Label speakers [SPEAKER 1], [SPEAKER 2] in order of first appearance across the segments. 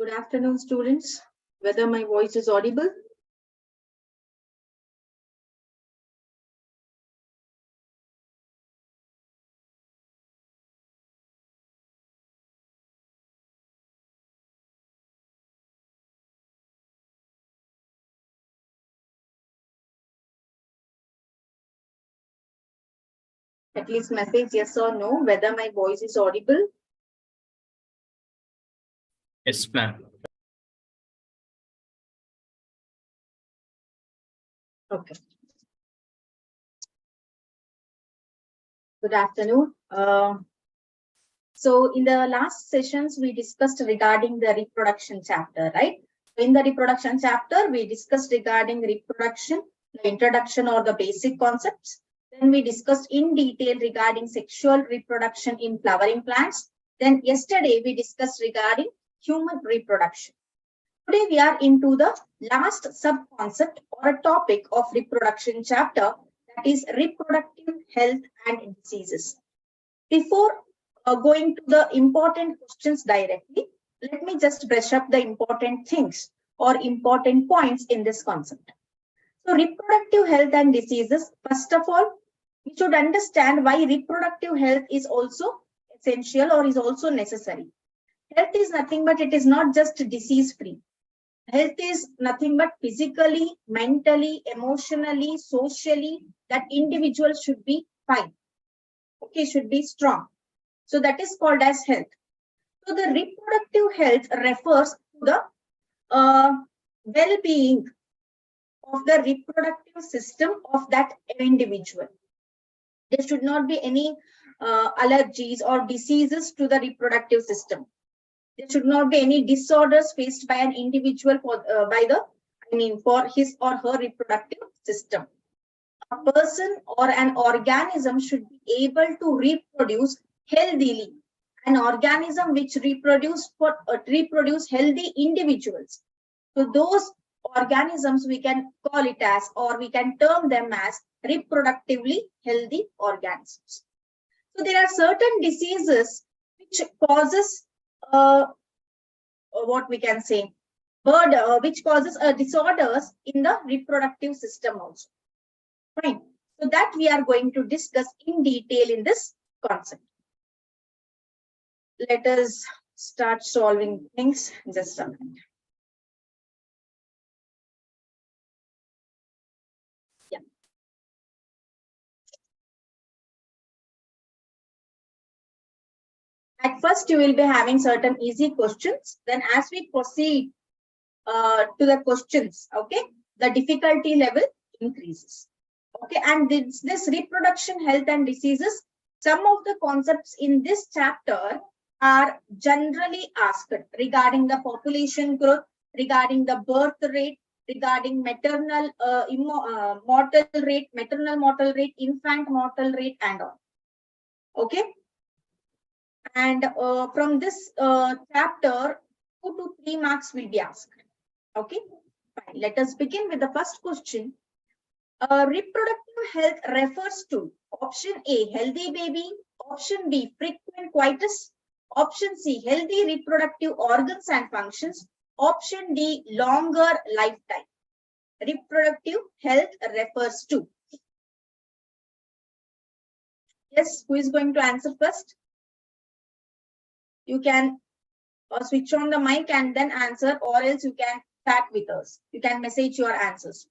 [SPEAKER 1] Good afternoon, students. Whether my voice is audible? At least message yes or no, whether my voice is audible.
[SPEAKER 2] Yes, ma'am.
[SPEAKER 1] Okay. Good afternoon. So in the last sessions, we discussed regarding the reproduction chapter, right? In the reproduction chapter, we discussed regarding reproduction, the introduction or the basic concepts. Then we discussed in detail regarding sexual reproduction in flowering plants. Then yesterday, we discussed regarding human reproduction. Today, we are into the last sub-concept or a topic of reproduction chapter, that is reproductive health and diseases. Before going to the important questions directly, let me just brush up the important things or important points in this concept. So reproductive health and diseases, first of all, we should understand why reproductive health is also essential or is also necessary. Health is nothing but it is not just disease-free. Health is nothing but physically, mentally, emotionally, socially, that individual should be fine. Okay, should be strong. So that is called as health. So the reproductive health refers to the well-being of the reproductive system of that individual. There should not be any allergies or diseases to the reproductive system. There should not be any disorders faced by an individual for his or her reproductive system. A person or an organism should be able to reproduce healthily. An organism which reproduce healthy individuals. So those organisms we can call it as, or we can term them as, reproductively healthy organisms. So there are certain diseases which causes what we can say, which causes disorders in the reproductive system also. Fine. So that we are going to discuss in detail in this concept. Let us start solving things just a minute. Yeah. At first, you will be having certain easy questions. Then as we proceed to the questions, okay, the difficulty level increases. Okay, and this reproduction health and diseases, some of the concepts in this chapter are generally asked regarding the population growth, regarding the birth rate, regarding maternal mortal rate, maternal mortal rate, infant mortal rate, and all. Okay. And from this chapter, 2 to 3 marks will be asked. Okay. Fine. Let us begin with the first question. Reproductive health refers to option A, healthy baby, option B, frequent coitus, option C, healthy reproductive organs and functions, option D, longer lifetime. Reproductive health refers to. Yes, who is going to answer first? You can switch on the mic and then answer, or else you can chat with us. You can message your answers.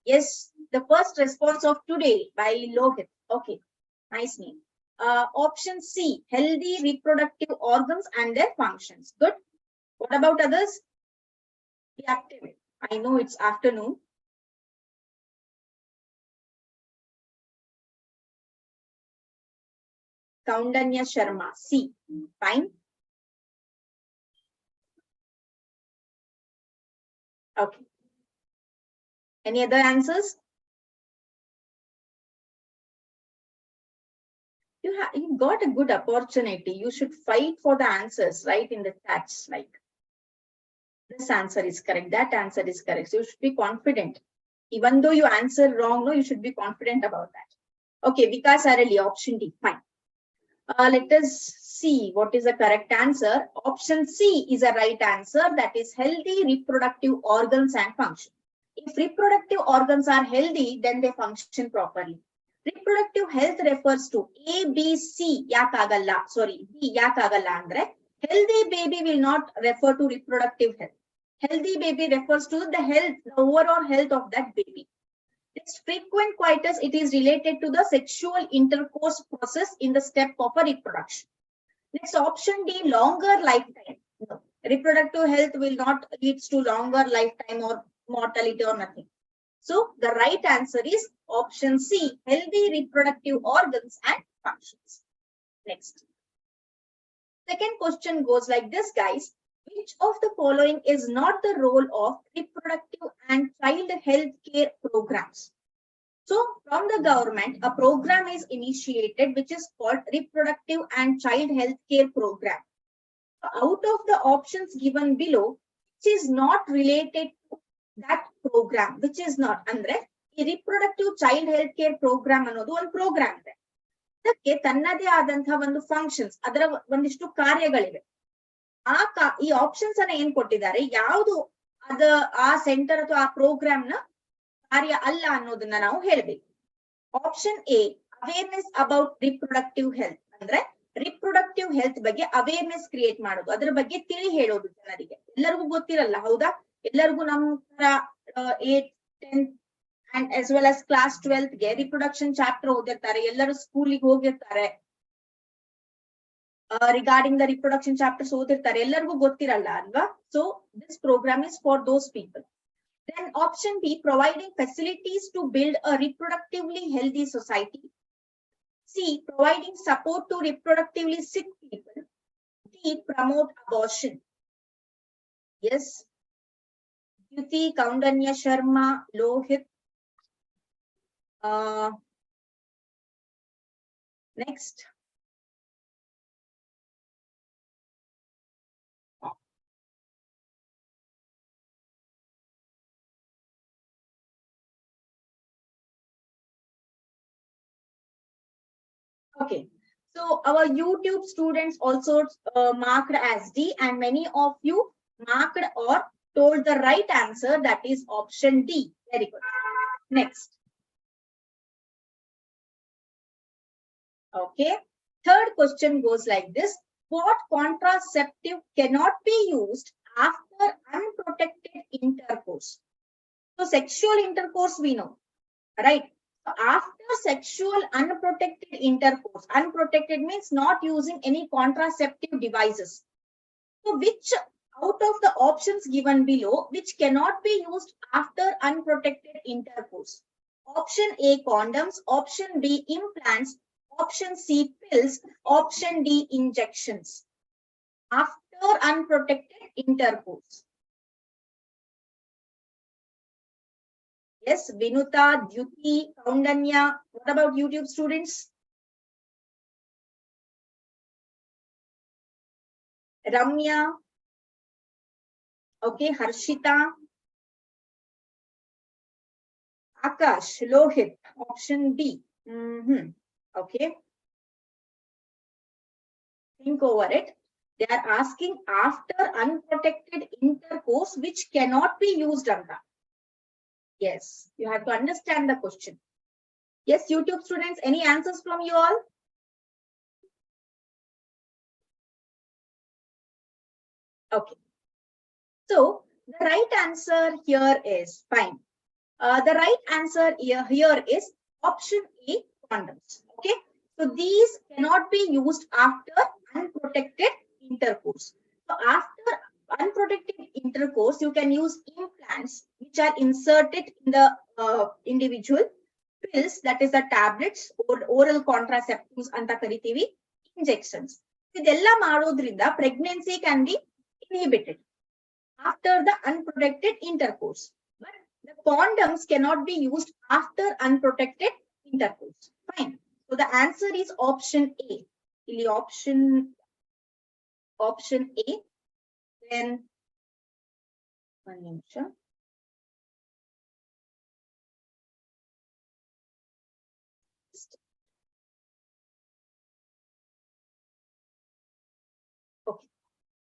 [SPEAKER 1] Yes, the first response of today by Lohit. Okay, nice name. Option C, healthy reproductive organs and their functions. Good. What about others? Be active. I know it's afternoon. Kaundanya Sharma, C. Fine. Okay. Any other answers? You got a good opportunity. You should fight for the answers, right? In the chats, like this answer is correct, that answer is correct. So you should be confident. Even though you answer wrong, no, you should be confident about that. Okay, Vikas Arali, option D. Fine. Let us C. What is the correct answer? Option C is a right answer. That is healthy reproductive organs and function. If reproductive organs are healthy, then they function properly. Reproductive health refers to A, B, C. Yakagalla. Sorry, B. Yakagalla andre. Healthy baby will not refer to reproductive health. Healthy baby refers to the health, the overall health of that baby. Next, frequent coitus, it is related to the sexual intercourse process in the step of a reproduction. Next, option D, longer lifetime. No, reproductive health will not lead to longer lifetime or mortality or nothing. So the right answer is option C, healthy reproductive organs and functions. Next. Second question goes like this, guys. Which of the following is not the role of reproductive and child health care programs? So from the government, a program is initiated which is called Reproductive and Child Health Care Program. Out of the options given below, which is not related to that program, which is not andre reproductive child health care program ಅನ್ನೋದು ಒಂದು program ಇದೆ. ಅದಕ್ಕೆ ತನ್ನದೇ ಆದಂತಹ ಒಂದು functions, ಅದರ ಒಂದಿಷ್ಟು ಕಾರ್ಯಗಳಿವೆ. ಈ ಆಪ್ಷನ್ಸ್ ಅನ್ನ ಏನ್ ಕೊಟ್ಟಿದ್ದಾರೆ, ಯಾವುದು ಆ ಸೆಂಟರ್ ಅಥವಾ ಆ ಪ್ರೋಗ್ರಾಮ್ ನ ಕಾರ್ಯ ಅಲ್ಲ ಅನ್ನೋದನ್ನ ನಾವು ಹೇಳ್ಬೇಕು. Option A, awareness about reproductive health, ಅಂದ್ರೆ ರಿಪ್ರೊಡಕ್ಟಿವ್ ಹೆಲ್ತ್ ಬಗ್ಗೆ ಅವೇರ್ನೆಸ್ ಕ್ರಿಯೇಟ್ ಮಾಡೋದು, ಅದ್ರ ಬಗ್ಗೆ ತಿಳಿ ಹೇಳೋದು ಜನರಿಗೆ. ಎಲ್ಲರಿಗೂ ಗೊತ್ತಿರಲ್ಲ, ಹೌದಾ? ಎಲ್ಲರಿಗೂ ನಮ್ಮ 8th 10th and as well as class 12th ಗೆ ರಿಪ್ರೊಡಕ್ಷನ್ ಚಾಪ್ಟರ್ ಓದಿರ್ತಾರೆ, ಎಲ್ಲರೂ ಸ್ಕೂಲಿಗೆ ಹೋಗಿರ್ತಾರೆ, ರಿಗಾರ್ಡಿಂಗ್ ದ ರಿಪ್ರೊಡಕ್ಷನ್ ಚಾಪ್ಟರ್ಸ್ ಓದಿರ್ತಾರೆ, ಎಲ್ಲರಿಗೂ ಗೊತ್ತಿರಲ್ಲ ಅಲ್ವಾ? So this program is for those people. Then option B, providing facilities to build a reproductively healthy society. C, providing support to reproductively sick people. D, promote abortion. Yes. Yuti, Kaundanya Sharma, Lohit. Next. Okay, so our YouTube students also marked as D, and many of you marked or told the right answer, that is option D. Very good. Next. Okay, third question goes like this. What contraceptive cannot be used after unprotected intercourse? So sexual intercourse we know, right? So after sexual unprotected intercourse, unprotected means not using any contraceptive devices. So which out of the options given below, which cannot be used after unprotected intercourse? Option A, condoms. Option B, implants. Option C, pills. Option D, injections. After unprotected intercourse. Yes, Vinuta, Dyuti, Kaundanya. What about YouTube students? Ramya. Okay, Harshita. Akash, Lohit. Option B. Okay. Think over it. They are asking after unprotected intercourse, which cannot be used under. Yes, you have to understand the question. Yes, YouTube students, any answers from you all? Okay. So the right answer here is fine. The right answer here is option A, condoms. Okay. So these cannot be used after unprotected intercourse. So after unprotected intercourse, you can use implants, which are inserted in the individual, pills, that is the tablets, or oral contraceptives anta karitivi, injections. Idella madodrinda pregnancy can be inhibited after the unprotected intercourse. But the condoms cannot be used after unprotected intercourse. Fine. So the answer is option A. Option A. Then one nimsha.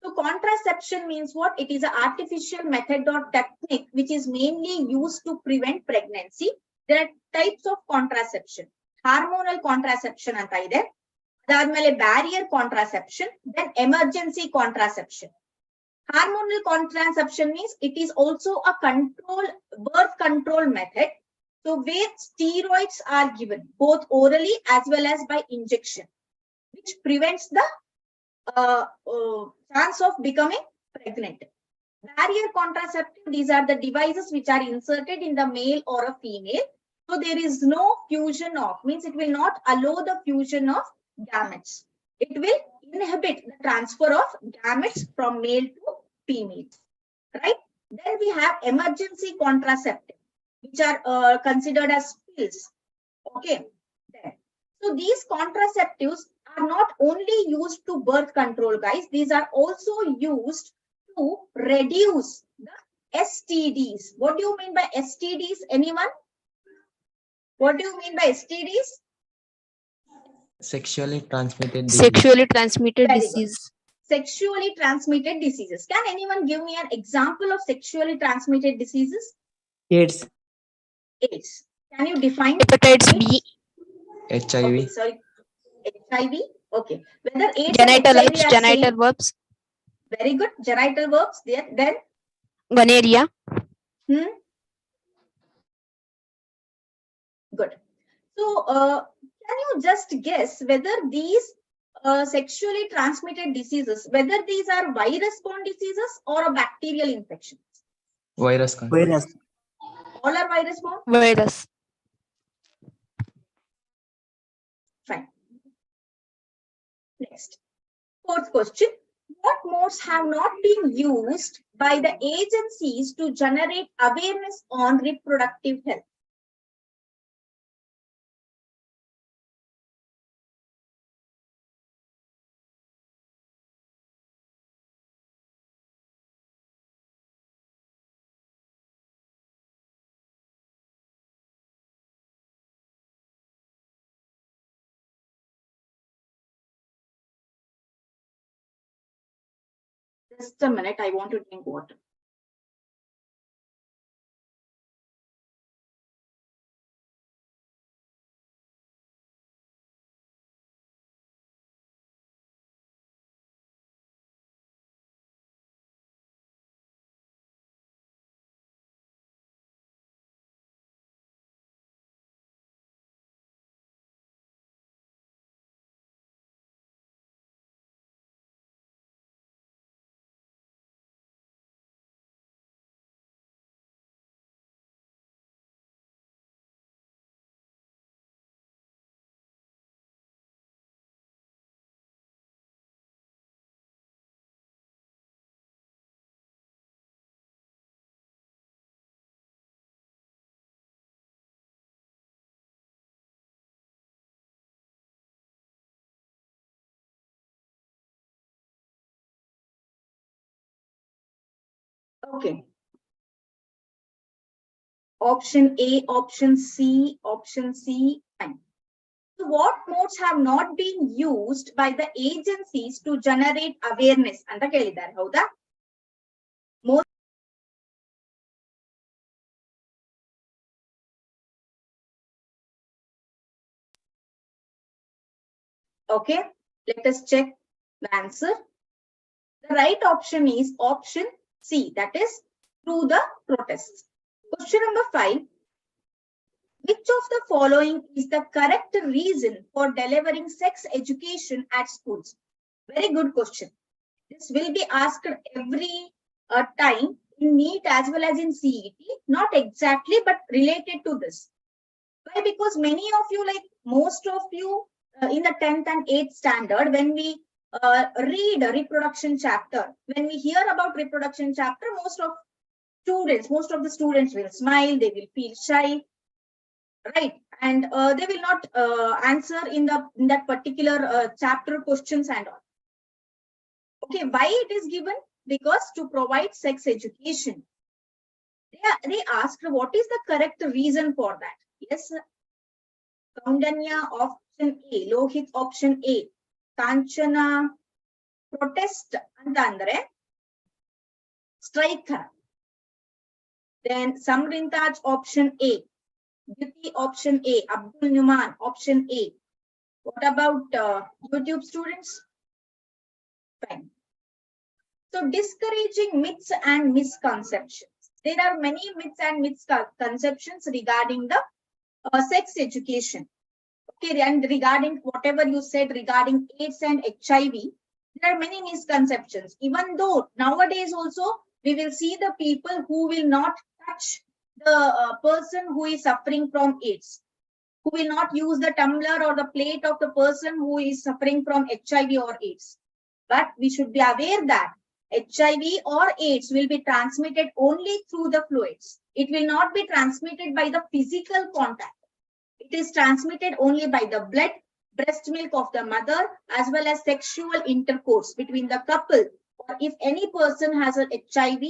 [SPEAKER 1] So contraception means what? It is an artificial method or technique which is mainly used to prevent pregnancy. There are types of contraception. Hormonal contraception anta ide. Adadmele barrier contraception, then emergency contraception. Hormonal contraception means it is also a birth control method. So where steroids are given both orally as well as by injection, which prevents the chance of becoming pregnant. Barrier contraceptive, these are the devices which are inserted in the male or a female. So there is no fusion of, means it will not allow the fusion of gametes. It will inhibit the transfer of gametes from male to female, right? Then we have emergency contraceptive, which are considered as pills. Okay. Then, so these contraceptives are not only used to birth control, guys. These are also used to reduce the STDs. What do you mean by STDs? Anyone? What do you mean by STDs?
[SPEAKER 2] Sexually transmitted disease.
[SPEAKER 3] Sexually transmitted
[SPEAKER 1] Very
[SPEAKER 3] disease.
[SPEAKER 1] good. Sexually transmitted diseases. Can anyone give me an example of sexually transmitted diseases?
[SPEAKER 2] AIDS.
[SPEAKER 1] AIDS. Can you define?
[SPEAKER 3] Hepatitis B.
[SPEAKER 2] HIV.
[SPEAKER 1] Okay, sorry. HIV. Okay. Whether AIDS
[SPEAKER 3] Genital
[SPEAKER 1] and
[SPEAKER 3] herpes,
[SPEAKER 1] HIV are
[SPEAKER 3] genital
[SPEAKER 1] same.
[SPEAKER 3] verbs.
[SPEAKER 1] Very good. Genital verbs. There. Then.
[SPEAKER 3] Gonorrhea.
[SPEAKER 1] Good. So, can you just guess whether these sexually transmitted diseases, whether these are virus-borne diseases or a bacterial infection?
[SPEAKER 2] Virus.
[SPEAKER 1] All are virus-borne?
[SPEAKER 3] Virus.
[SPEAKER 1] Fine. Next. Fourth question. What modes have not been used by the agencies to generate awareness on reproductive health? Just a minute, I want to drink water. Okay. Option A, option C, fine. So what modes have not been used by the agencies to generate awareness? Anta kelidare, hauda? Okay, let us check the answer. The right option is option C, that is through the protests. Question number 5. Which of the following is the correct reason for delivering sex education at schools? Very good question. This will be asked every time in NEET as well as in CET. Not exactly, but related to this. Why? Because many of you, like most of you in the 10th and 8th standard, when we read a reproduction chapter, when we hear about reproduction chapter, most of the students will smile, they will feel shy, right? And they will not answer in that particular chapter questions and all. Okay, why it is given? Because to provide sex education. They asked what is the correct reason for that. Yes, Kaundanya option A, Lohit option A, Kanchana, protest anta andre strike. Then Samrintaj option A, Beauty option A, Abdul Numan option A. What about YouTube students? Fine. So discouraging myths and misconceptions. There are many myths and misconceptions regarding the sex education. Okay, and regarding whatever you said regarding AIDS and HIV, there are many misconceptions. Even though nowadays also we will see the people who will not touch the person who is suffering from AIDS, who will not use the tumbler or the plate of the person who is suffering from HIV or AIDS. But we should be aware that HIV or AIDS will be transmitted only through the fluids. It will not be transmitted by the physical contact. It is transmitted only by the blood, breast milk of the mother, as well as sexual intercourse between the couple. Or if any person has an HIV,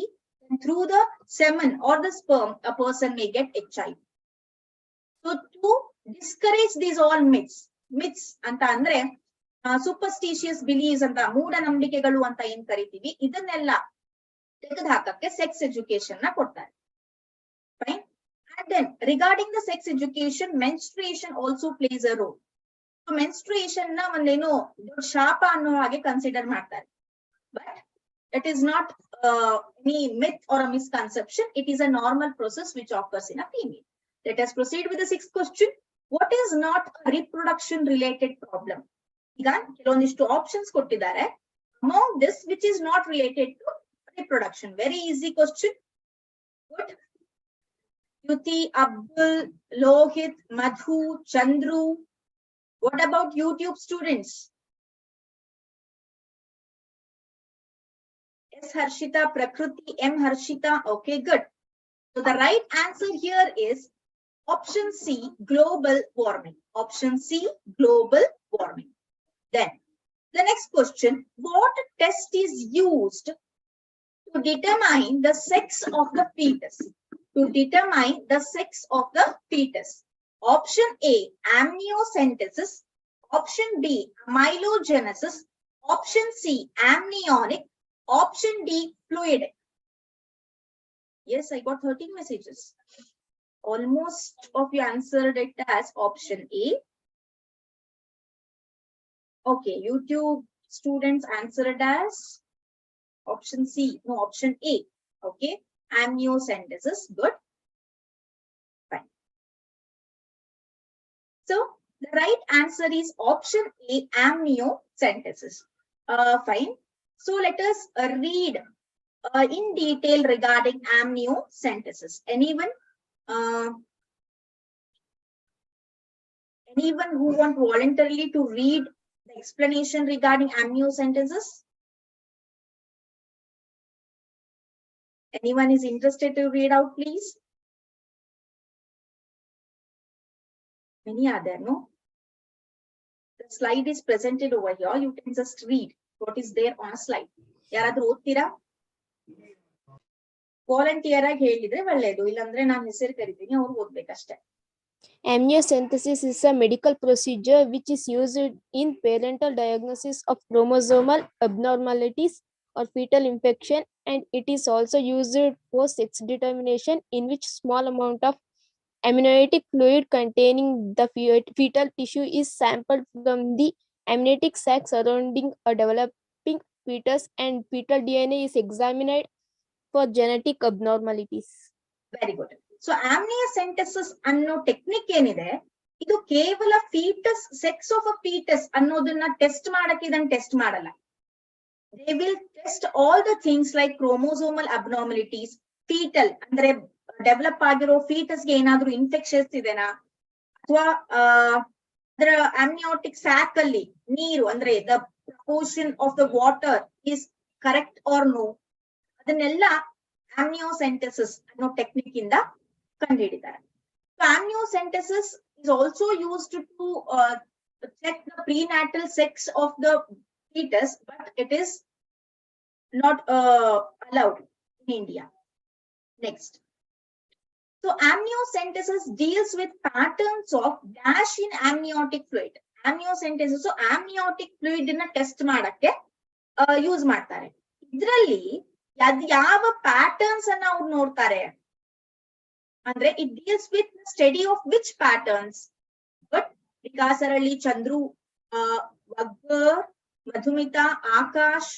[SPEAKER 1] then through the semen or the sperm, a person may get HIV. So to discourage these all myths anta andre superstitious beliefs anta mooda nambikegalu anta ಏನು ಕರಿತೀವಿ, ಇದನ್ನೆಲ್ಲ ತೆಗೆದು ಹಾಕಕ್ಕೆ sex education ನ ಕೊಡ್ತಾರೆ. Fine. And then regarding the sex education, menstruation also plays a role. So menstruation na ಒಂದೇನು ಶಾಪ ಅನ್ನೋ ಹಾಗೆ ಕನ್ಸಿಡರ್ ಮಾಡ್ತಾರೆ. But it is not any myth or a misconception. It is a normal process which occurs in a female. Let us proceed with the sixth question. What is not a reproduction related problem? ಈಗ ಕೆಲವೊಂದಿಷ್ಟು options ಕೊಟ್ಟಿದ್ದಾರೆ. Among this, which is not related to reproduction? Very easy question. Good. Yuti, Abdul, Lohit, Madhu, Chandru. What about YouTube students? S. Harshita, Prakruti, M. Harshita. Okay, good. So the right answer here is option C, global warming. Option C, global warming. Then the next question, what test is used to determine the sex of the fetus? To determine the sex of the fetus. Option A, amniocentesis. Option B, amylogenesis. Option C, amniotic. Option D, fluidic. Yes, I got 13 messages. Almost of you answered it as option A. Okay, YouTube students answered as option C. No, option A. Okay, amniocentesis. Good. Fine. So the right answer is option A, amniocentesis. Fine. So let us read in detail regarding amniocentesis. Anyone who want voluntarily to read the explanation regarding amniocentesis? Anyone is interested to read out, please? Many are there, no? The slide is presented over here. You can just read what is there on a slide. ಯಾರಾದ್ರೂ ಓದ್ತೀರಾ? Volunteer ಆಗಿ ಹೇಳಿದ್ರೆ ಒಳ್ಳೇದು, ಇಲ್ಲಾಂದ್ರೆ ನಾನು ಹೆಸರು ಕರಿತೀನಿ, ಅವ್ರು ಓದ್ಬೇಕಷ್ಟೇ.
[SPEAKER 3] Amniocentesis is a medical procedure which is used in parental diagnosis of chromosomal abnormalities or fetal infection, and it is also used for sex determination, in which small amount of amniotic fluid containing the fetal tissue is sampled from the amniotic sac surrounding a developing fetus, and fetal DNA is examined for genetic abnormalities.
[SPEAKER 1] Very good. So amniocentesis ಅನ್ನೋ technique ಏನಿದೆ, ಇದು ಕೇವಲ foetus, sex of a foetus ಅನ್ನೋದನ್ನ test ಮಾಡಕ್ಕೆ ಇದನ್ನ test ಮಾಡಲ್ಲ. They will test all the things like chromosomal abnormalities, fetal ಅಂದ್ರೆ develop ಆಗಿರೋ ಫೀಟಸ್ಗೆ ಏನಾದ್ರೂ ಇನ್ಫೆಕ್ಷನ್ಸ್ ಇದೆನಾ, ಅಥವಾ ಅದರ ಆಮ್ನಿಯೋಟಿಕ್ ಸ್ಯಾಕ್ ಅಲ್ಲಿ ನೀರು ಅಂದ್ರೆ the proportion of the water is correct or no, ಅದನ್ನೆಲ್ಲ amniocentesis ಅನ್ನೋ ಟೆಕ್ನಿಕ್ ಇಂದ ಕಂಡುಹಿಡಿದ್ದಾರೆ. So amniocentesis is also used to check the prenatal sex of the fetus, but it is not allowed in India. Next. So amniocentesis deals with patterns of dash in amniotic fluid. Amniocentesis, so amniotic fluid na test ಮಾಡಕ್ಕೆ use ಮಾಡ್ತಾರೆ. ಇದರಲ್ಲಿ ಯಾವ patterns ಅನ್ನ ಅವ್ರು ನೋಡ್ತಾರೆ ಅಂದ್ರೆ it deals with the study of which patterns. But ವಿಕಾಸರಳ್ಳಿ, Chandru, ವಗ್ಗರ್, Madhumita, Akash,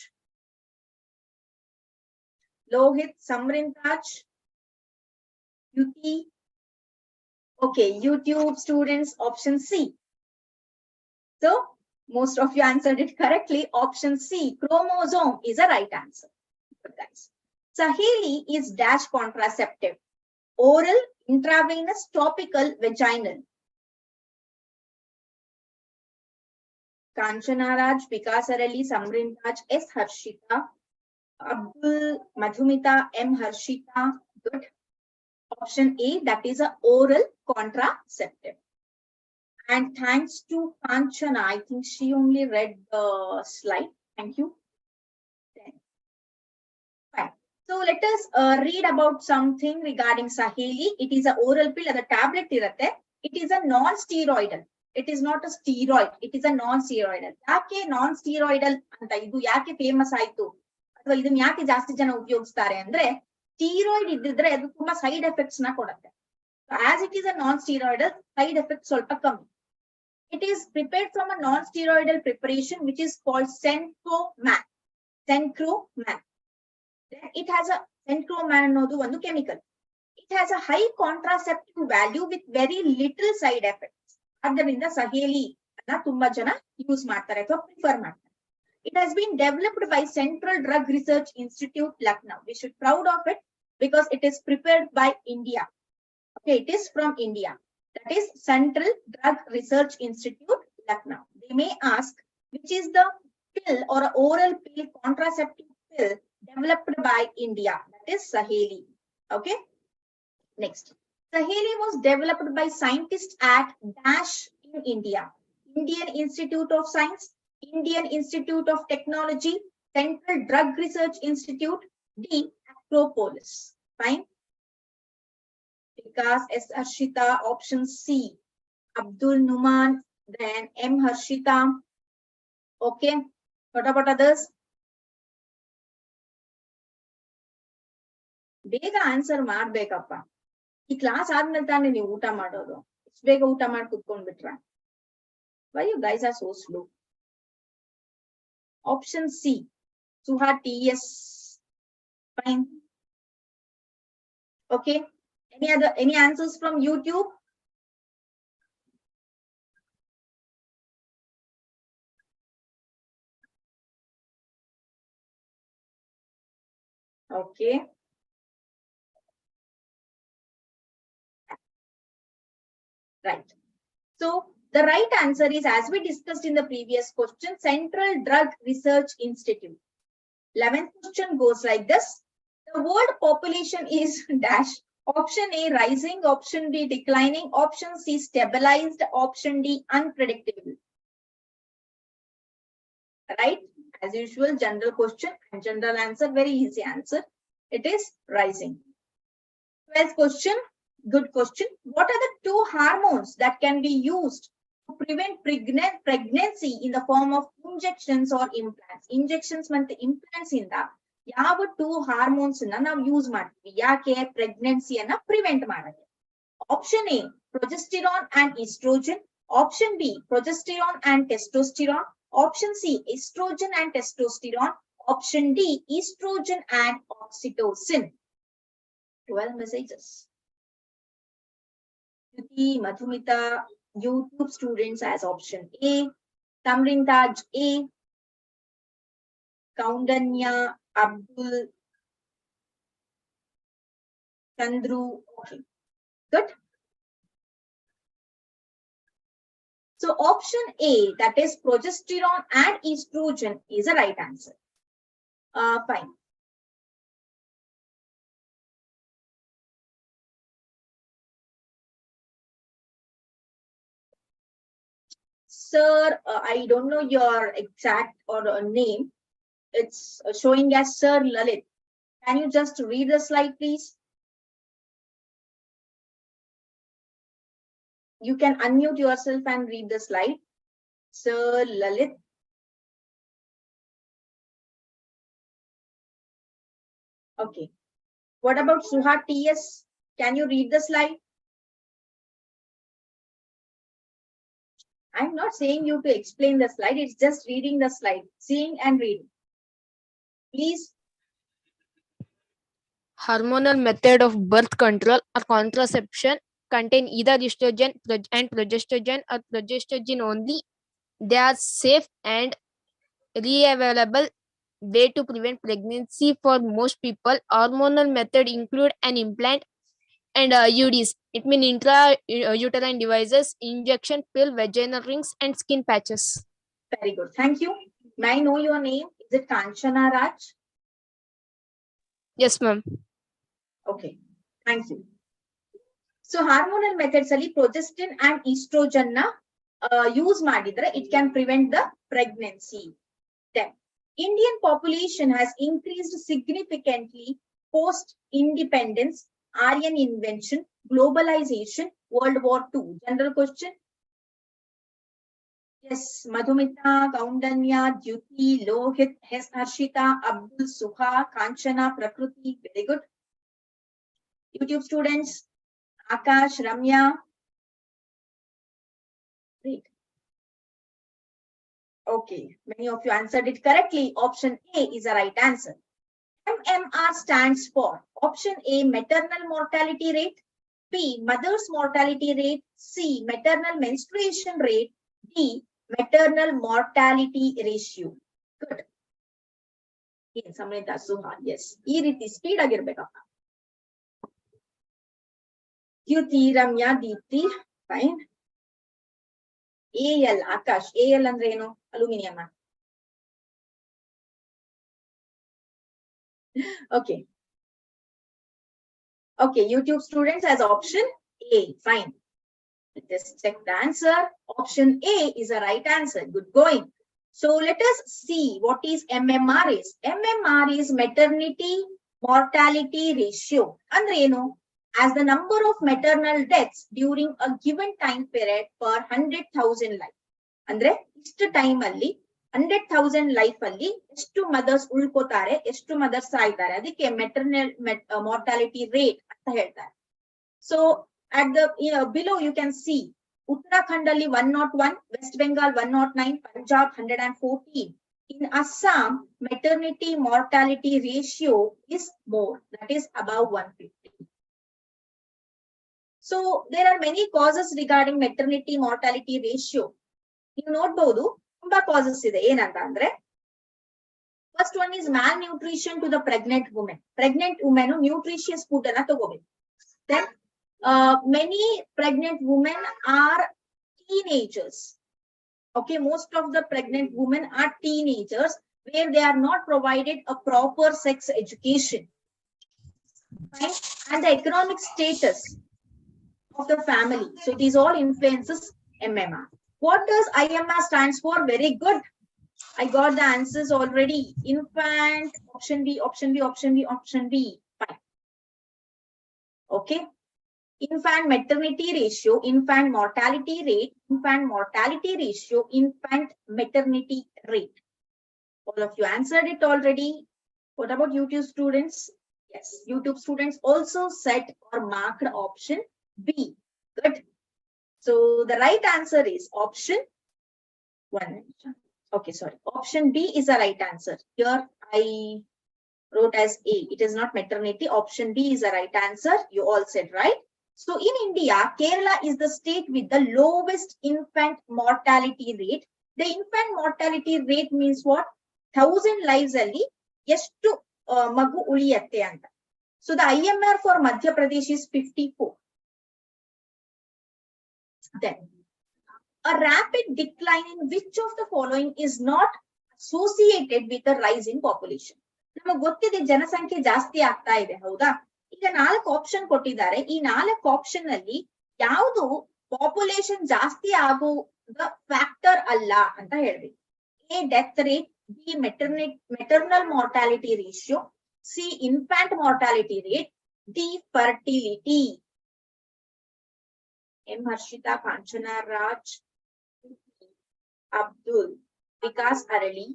[SPEAKER 1] Lohith, ಸಮರಿನ್ Taj, ಯುತಿ. Okay, YouTube students, option C. So most of you answered it correctly. Option C, chromosome, is a right answer. Good guys. Saheli is dash contraceptive. Oral, intravenous, topical, vaginal. Kanchana Raj, Vikasarali, Samrin Raj, S. Harshita, Abdul, Madhumita, M. Harshita. Good. Option A, that is a oral contraceptive. And thanks to Kanchana, I think she only read the slide. Thank you. Fine. So let us read about something regarding Saheli. It is an oral pill, the tablet irate. It is a non-steroidal. It is not a steroid. It is a non-steroidal. Yake non-steroidal anta idu yake famous aitu athwa idನ್ನ ಯಾಕೆ ಜಾಸ್ತಿ ಜನ ಉಪಯೋಗಿಸ್ತಾರೆ ಅಂದ್ರೆ steroid ಇದ್ದಿದ್ರೆ ಅದು ತುಂಬಾ side effects ನ ಕೊಡುತ್ತೆ. As it is a non-steroidal, side effects ಸ್ವಲ್ಪ ಕಮ್ಮಿ. It is prepared from a non-steroidal preparation which is called Sankalp. Sankalp. It has a Sankalp ಅನ್ನೋದು ಒಂದು chemical. It has a high contraceptive value with very little side effects. ಆದ್ದರಿಂದ ಸಹೇಲಿ ಅನ್ನ ತುಂಬಾ ಜನ use ಮಾಡ್ತಾರೆ ಅಥವಾ ಪ್ರಿಫರ್ ಮಾಡ್ತಾರೆ. It has been developed by Central Drug Research Institute, Lucknow. We should be proud of it because it is prepared by India. Okay, it is from India. That is Central Drug Research Institute, Lucknow. They may ask which is the pill or oral pill, contraceptive pill developed by India. That is Saheli. Okay. Next, Saheli was developed by scientists at Dash in India, Indian Institute of Science, Indian Institute of Technology, Central Drug Research Institute, D. Acropolis. Fine. Vikas, S. Harshita, option C. Abdul Numan, then M. Harshita. Okay. What about others? ಬೇಗ answer ಮಾಡ್ಬೇಕಪ್ಪ. ಈ class ಆದ್ಮೇಲೆ ತಾನೇ ನೀವು ಊಟ ಮಾಡೋದು. ಇಷ್ಟು ಬೇಗ ಊಟ ಮಾಡಿ ಕುತ್ಕೊಂಡ್ಬಿಟ್ರ. Why you guys are so slow? Option C, Suha TS. Fine. Okay. Any answers from YouTube? Okay. Right. So the right answer is, as we discussed in the previous question, Central Drug Research Institute. 11th question goes like this. The world population is dash. Option A, rising. Option B, declining. Option C, stabilized. Option D, unpredictable. Right? As usual, general question and general answer, very easy answer. It is rising. 12th question, good question. What are the two hormones that can be used to prevent pregnancy in the form of injections or implants? Injections and implants in the ಯಾವ two hormones na ನಾವು use ಮಾಡ್ತೀವಿ ಯಾಕೆ ಪ್ರೆಗ್ನೆನ್ಸಿಯನ್ನ prevent ಮಾಡಕ್ಕೆ? Option A, progesterone and oestrogen. Option B, progesterone and testosterone. Option C, oestrogen and testosterone. Option D, oestrogen and oxytocin. 12 messages. Yuti, Madhumita, YouTube students as option A. Samrin Taj A. Kaundanya, Abdul, Chandru. Okay, good. So option A, that is progesterone and estrogen, is a right answer. Fine. Sir, I don't know your exact or name. It's showing as Sir Lalit. Can you just read the slide, please? You can unmute yourself and read the slide. Sir Lalit. Okay. What about Suha TS? Can you read the slide? I'm not saying you to explain the slide. It's just reading the slide, seeing and reading. Please.
[SPEAKER 3] Hormonal method of birth control or contraception contain either estrogen and progesterone or progesterone only. They are safe and re-available way to prevent pregnancy for most people. Hormonal method include an implant and UDs. It means intra-uterine devices, injection, pill, vaginal rings, and skin patches.
[SPEAKER 1] Very good. Thank you. May I know your name? Is it Kanchana Raj?
[SPEAKER 3] Yes, ma'am.
[SPEAKER 1] Okay. Thank you. So hormonal methods ಅಲ್ಲಿ progestin and estrogen na use ಮಾಡಿದ್ರೆ it can prevent the pregnancy. Then Indian population has increased significantly post independence, Aryan invention, globalization, World War II. General question. Yes, Madhumita, Kaundanya, Dyuti, Lohit, Harshita, Abdul, Suha, Kanchana, Prakriti. Very good. YouTube students, Akash, Ramya. Great. Okay, many of you answered it correctly. Option A is the right answer. MMR stands for option A, maternal mortality rate, B, mother's mortality rate, C, maternal menstruation rate, D, maternal mortality ratio. Good. Samrita, Suha, yes. Ee riti speed ಆಗಿರ್ಬೇಕಪ್ಪ. Dyuti, Ramya, Deepti, fine. AL, Akash. AL ಅಂದ್ರೆ ಏನು? Aluminium. Okay. Okay, YouTube students as option A. Fine. Let us check the answer. Option A is the right answer. Good going. So let us see what is MMR is. MMR is maternity mortality ratio. Andre eno? As the number of maternal deaths during a given time period per 100,000 life. Andre istu time alli 100,000 life alli ಎಷ್ಟು mothers ಉಳ್ಕೋತಾರೆ, ಎಷ್ಟು mothers ಸಾಯ್ತಾರೆ, ಅದಕ್ಕೆ maternal mortality rate ಅಂತ ಹೇಳ್ತಾರೆ. So at the below you can see Uttarakhand alli 101, West Bengal 109, Punjab 114. In Assam, maternity mortality ratio is more, that is above 150. So there are many causes regarding maternity mortality ratio. You ನೋಡಬಹುದು ತುಂಬಾ causes ಇದೆ. ಏನಂತ ಅಂದ್ರೆ first one is malnutrition to the pregnant woman. Pregnant woman nutritious food ಅನ್ನ ತಗೋಬೇಕು. Then many pregnant women are teenagers. Okay, most of the pregnant women are teenagers where they are not provided a proper sex education. Right? And the economic status of the family. So it is all influences MMR. What does IMR stands for? Very good. I got the answers already. Infant, option B, option B, option B, option B. Fine. Okay. Infant maternity ratio, infant mortality rate, infant mortality ratio, infant maternity rate. All of you answered it already. What about YouTube students? Yes, YouTube students also set or marked option B. Good. So the right answer is option 1. Okay, sorry. Option B is the right answer. Here I wrote as A. It is not maternity. Option B is the right answer. You all said right. So in India, Kerala is the state with the lowest infant mortality rate. The infant mortality rate means what? 1,000 lives alli ಎಷ್ಟು ಮಗು ಉಳಿಯತ್ತೆ ಅಂತ. So the IMR for Madhya Pradesh is 54. Then a rapid decline in which of the following is not associated with a rise in population. ನಮಗೆ ಗೊತ್ತಿದೆ ಜನಸಂಖ್ಯೆ ಜಾಸ್ತಿ ಆಗ್ತಾ ಇದೆ, ಹೌದಾ? ಈಗ 4 ಆಪ್ಷನ್ ಕೊಟ್ಟಿದ್ದಾರೆ. ಈ 4 ಆಪ್ಷನ್ ಅಲ್ಲಿ ಯಾವುದು ಪಾಪ್ಯುಲೇಷನ್ ಜಾಸ್ತಿ ಆಗುವ ಫ್ಯಾಕ್ಟರ್ ಅಲ್ಲ ಅಂತ ಹೇಳ್ಬೇಕು. A, death rate, B, maternal mortality ratio, C, infant mortality rate, D, fertility. M. Harshita, Kanchana Raj, Abdul, Vikas Arali,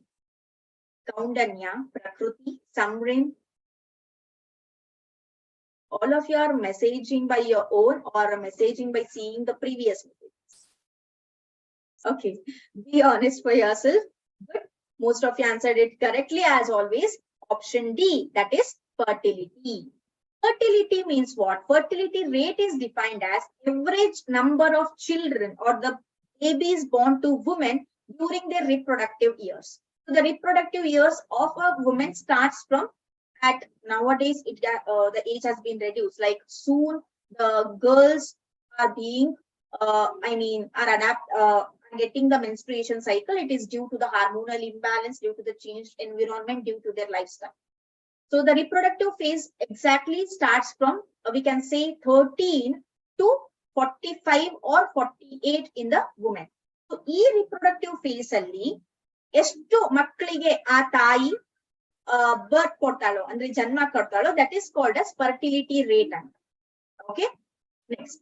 [SPEAKER 1] Kaundanya, Prakriti, Samrin, All of you are messaging by your own or messaging by seeing the previous messages. Okay, be honest for yourself. But most of you answered it correctly as always. Option D, that is fertility. Fertility means what? Fertility rate is defined as average number of children or the babies born to women during their reproductive years. So the reproductive years of a woman starts from at nowadays the age has been reduced. Like soon the girls are being getting the menstruation cycle. It is due to the hormonal imbalance, due to the changed environment, due to their lifestyle. So the reproductive phase exactly starts from we can say 13 to 45 or 48 in the woman. So ಈ reproductive phase ಅಲ್ಲಿ ಎಷ್ಟು ಮಕ್ಕಳಿಗೆ ಆ ತಾಯಿ birth ಕೊಡ್ತಾಳೋ ಅಂದ್ರೆ ಜನ್ಮ ಕೊಡ್ತಾಳೋ that is called as fertility rate ಅಂತ. Okay, next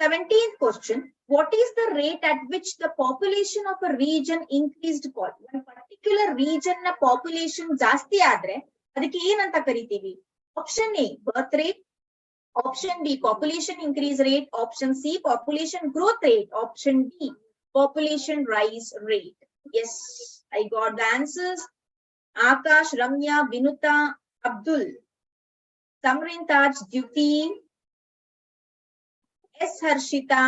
[SPEAKER 1] 17th question. What is the rate at which the population of a region increased? One particular region na population ಜಾಸ್ತಿ ಆದ್ರೆ ಅದಕ್ಕೆ ಏನಂತ ಕರಿತೀವಿ? Option A birth rate, option B population increase rate, option C population growth rate, option D population rise rate. Yes, I got the answers. Akash, Ramya, Vinuta, Abdul, Samrin, Taj, Dyuti, S Harshita.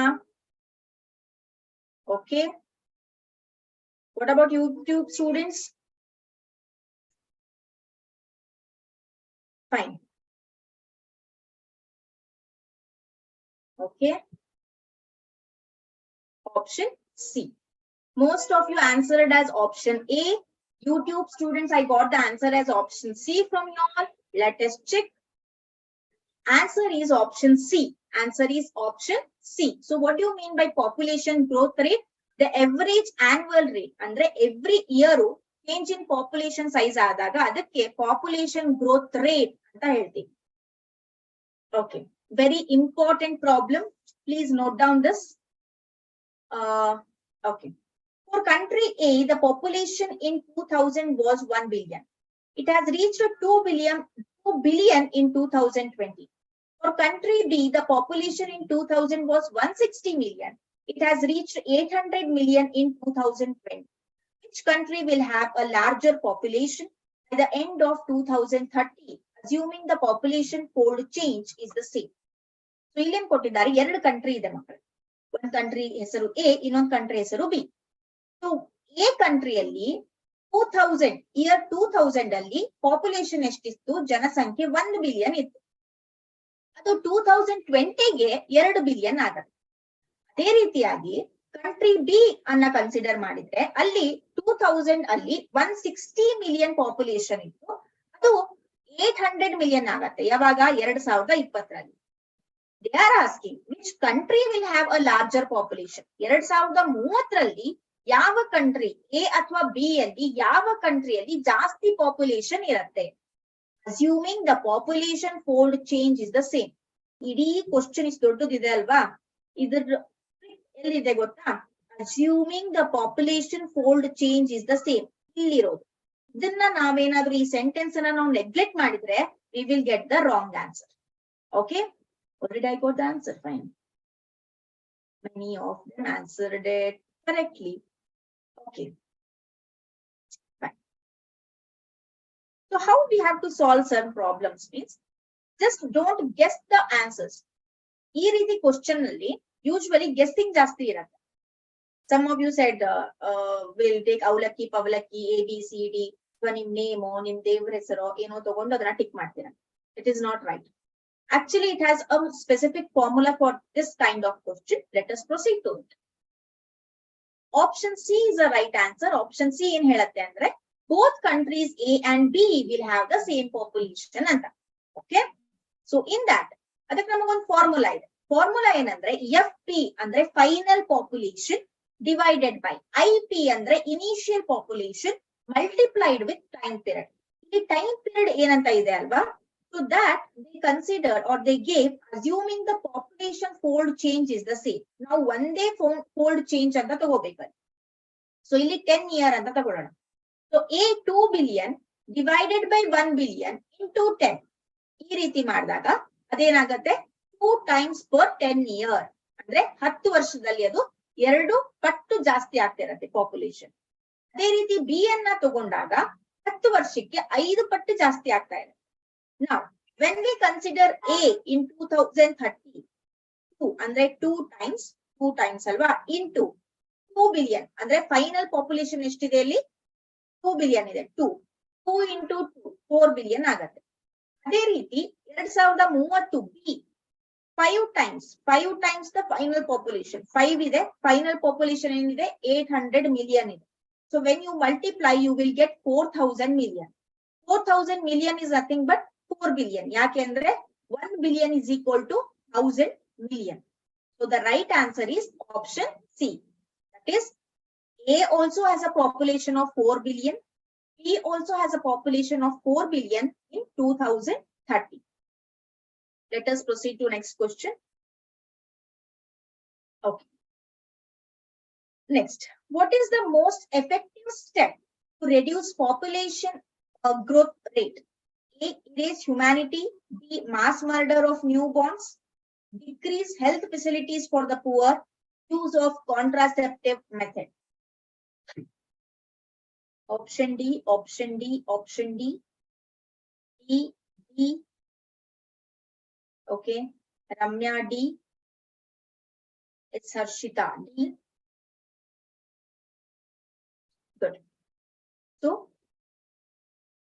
[SPEAKER 1] Okay, what about YouTube students? Fine. Okay. Option C. Most of you answered as option A. YouTube students, I got the answer as option C from you all. Let us check. Answer is option C. Answer is option C. So what do you mean by population growth rate? The average annual rate. Andre every year change in population size ಆದಾಗ ಅದಕ್ಕೆ population growth rate ಅಂತ ಹೇಳ್ತೀವಿ. Okay, very important problem. Please note down this. Okay, for country A, the population in 2000 was 1 billion. It has reached 2 billion in 2020. For country B, the population in 2000 was 160 million. It has reached 800 million in 2020. Which country will have a larger population by the end of 2030, assuming the population fold change is the same? So, ಇಲ್ಲಿ ಏನು ಕೊಟ್ಟಿದ್ದಾರೆ? ಎರಡು country ಇದೆ ಮಕ್ಕಳು. ಒಂದು country ಹೆಸರು A, ಇನ್ನೊಂದು country ಹೆಸರು B. So, A ಕಂಟ್ರಿಯಲ್ಲಿ 2000 ಅಲ್ಲಿ ಪಾಪ್ಯುಲೇಷನ್ ಎಷ್ಟಿತ್ತು? ಜನಸಂಖ್ಯೆ 1 ಬಿಲಿಯನ್ ಇತ್ತು. ಅದು 2020ಗೆ 2 ಬಿಲಿಯನ್ ಆಗುತ್ತೆ. ಅದೇ ರೀತಿಯಾಗಿ ಕಂಟ್ರಿ ಬಿ ಅನ್ನ ಕನ್ಸಿಡರ್ ಮಾಡಿದ್ರೆ ಅಲ್ಲಿ 2000 ಅಲ್ಲಿ 160 ಮಿಲಿಯನ್ ಪಾಪ್ಯುಲೇಷನ್ ಇತ್ತು. ಅದು 800 ಮಿಲಿಯನ್ ಆಗತ್ತೆ. ಯಾವಾಗ? 2020ರಲ್ಲಿ. They are asking which country will have a larger population. 2030ರಲ್ಲಿ ಯಾವ ಕಂಟ್ರಿ ಎ ಅಥವಾ ಬಿ ಅಲ್ಲಿ ಯಾವ ಕಂಟ್ರಿಯಲ್ಲಿ ಜಾಸ್ತಿ ಪಾಪ್ಯುಲೇಷನ್ ಇರುತ್ತೆ? Assuming the population fold change is the same. ಇಡೀ ಕ್ವಶನ್ ಇಷ್ಟು ದೊಡ್ಡದಿದೆ ಅಲ್ವಾ? ಇದ್ರ ಎಲ್ಲಿದೆ ಗೊತ್ತಾ? Assuming the population fold change is the same. ಇಲ್ಲಿರೋದು. ಇದನ್ನ ನಾವೇನಾದ್ರೂ ಈ ಸೆಂಟೆನ್ಸ್ ಅನ್ನ ನಾವು ನೆಗ್ಲೆಕ್ಟ್ ಮಾಡಿದ್ರೆ we will get the wrong answer. Okay, or did I got the answer? Fine. Many of them answered it correctly. Okay, fine. So how we have to solve certain problems means just don't guess the answers. ಈ ರೀತಿ question ಅಲ್ಲಿ usually guessing ಜಾಸ್ತಿ ಇರುತ್ತೆ. Some of you said we'll take ಅವಲಕ್ಕಿ ಪವಲಕ್ಕಿ ABCD ಅಥವಾ ನಿಮ್ ನೇಮೋ ನಿಮ್ ದೇವ್ರ ಹೆಸರೋ ಏನೋ ತಗೊಂಡು ಅದನ್ನ ಟಿಕ್ ಮಾಡ್ತೀರಾ. It is not right. Actually, it has a specific formula for this kind of question. Let us proceed to it. Option C is the right answer. Option C in ಹೇಳುತ್ತೆ ಅಂದ್ರೆ both countries A and B will have the same population ಅಂತ. Okay, so in that ಅದಕ್ಕೆ ನಮಗೊಂದು formula ಇದೆ. Formula ಏನಂದ್ರೆ FP ಅಂದ್ರೆ final population divided by IP ಅಂದ್ರೆ initial population multiplied with time period. ಈ ಟೈಮ್ ಪೀರಿಯಡ್ ಏನಂತ ಇದೆ ಅಲ್ವಾ? So that they considered or they gave assuming the population fold change is the same. Now one day fold change ಅಂತ ತಗೋಬೇಕು. So ಇಲ್ಲಿ 10 year ಅಂತ ತಗೊಳ್ಳೋಣ. So A 2 billion divided by 1 billion into 10. ಈ ರೀತಿ ಮಾಡಿದಾಗ ಅದೇನಾಗತ್ತೆ 2 times per 10 year. ಅಂದ್ರೆ 10 ವರ್ಷದಲ್ಲಿ ಅದು 2 ಪಟ್ಟು ಜಾಸ್ತಿ ಆಗ್ತಿರತ್ತೆ ಪಾಪ್ಯುಲೇಷನ್. ಅದೇ ರೀತಿ ಬಿ ಅನ್ನ ತಗೊಂಡಾಗ 10 ವರ್ಷಕ್ಕೆ 5 ಪಟ್ಟು ಜಾಸ್ತಿ ಆಗ್ತಾ ಇದೆ. Now, when we consider A in 2032, ಅಂದ್ರೆ 2 times ಅಲ್ವಾ, into 2 billion, ಅಂದ್ರೆ ಫೈನಲ್ ಪಾಪ್ಯುಲೇಷನ್ ಎಷ್ಟಿದೆ ಅಲ್ಲಿ 2 billion ಇದೆ. 2 into 2 4 billion ಆಗತ್ತೆ. ಅದೇ ರೀತಿ 2030 B 5 times the final population. 5 ಇದೆ, ಫೈನಲ್ ಪಾಪ್ಯುಲೇಷನ್ ಏನಿದೆ 800 million ಇದೆ. So when you multiply, you will get 4000 million. 4000 million is nothing but 4 billion. ಯಾಕೆಂದ್ರೆ 1 billion is equal to 1000 million. So the right answer is option C. That is, A also has a population of 4 billion. B also has a population of 4 billion in 2030. Let us proceed to next question. Okay. Next, what is the most effective step to reduce population growth rate? A, erase humanity. B, mass murder of newborns. Decrease health facilities for the poor. Use of contraceptive method. Option D, option D, option D. D, D. Okay, Ramya D. It's Harshita D. Good. So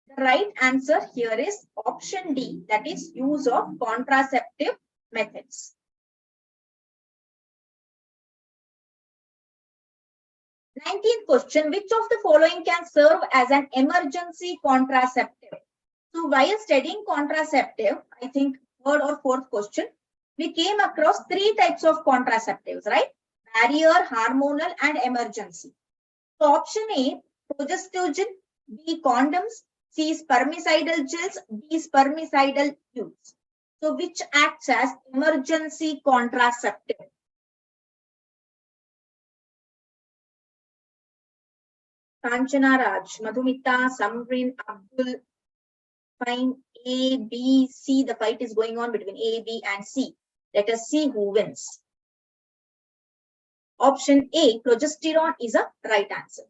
[SPEAKER 1] the right answer here is option D, that is use of contraceptive methods. Nineteenth question, which of the following can serve as an emergency contraceptive? So while studying contraceptive, I think third or fourth question, we came across 3 types of contraceptives, right? Barrier, hormonal, and emergency. So option A, progestogen. B, condoms. C, spermicidal gels. D, spermicidal tubes. So which acts as emergency contraceptive? Kanchana Raj, Madhumita, Samrin, Abdul. Fine. A, B, C. The fight is going on between A, B, and C. Let us see who wins. Option A, progesterone is a right answer.